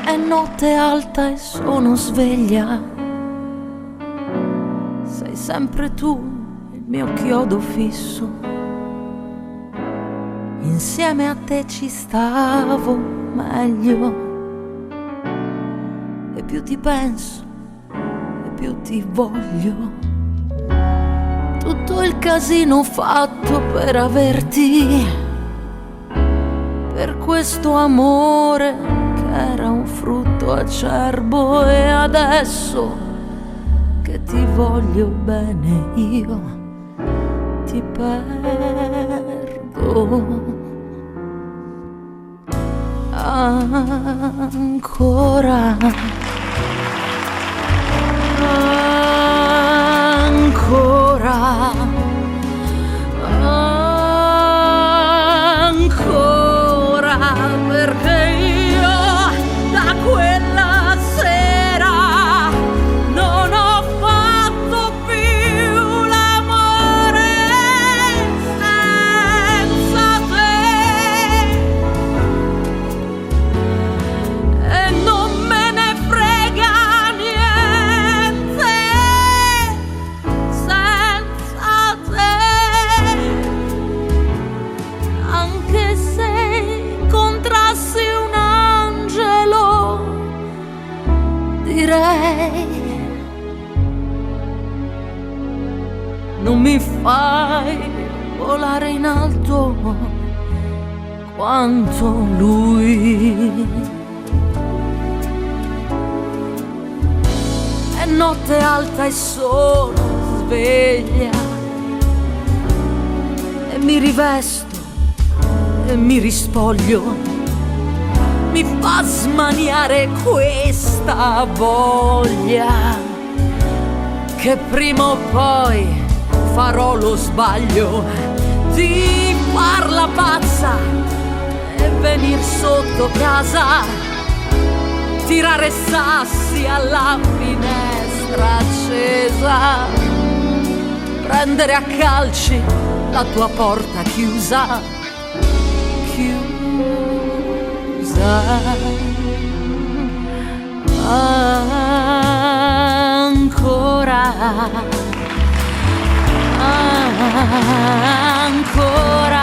È notte alta e sono sveglia. Sei sempre tu, il mio chiodo fisso. Insieme a te ci stavo meglio. E più ti penso, e più ti voglio. Tutto il casino fatto per averti, per questo amore che era un frutto acerbo. E adesso che ti voglio bene io ti perdo ancora, ancora, ancora, perché io da quella sera non ho fatto più l'amore senza te, e non me ne frega niente senza te. Anche se incontrassi un angelo, direi: non mi fai volare in alto quanto lui. È notte alta e sono sveglia, e mi rivesto e mi rispoglio. Mi fa smaniare questa voglia che prima o poi farò lo sbaglio di farla pazza e venir sotto casa, tirare sassi alla finestra accesa, prendere a calci la tua porta chiusa, chiusa. Ancora, ancora.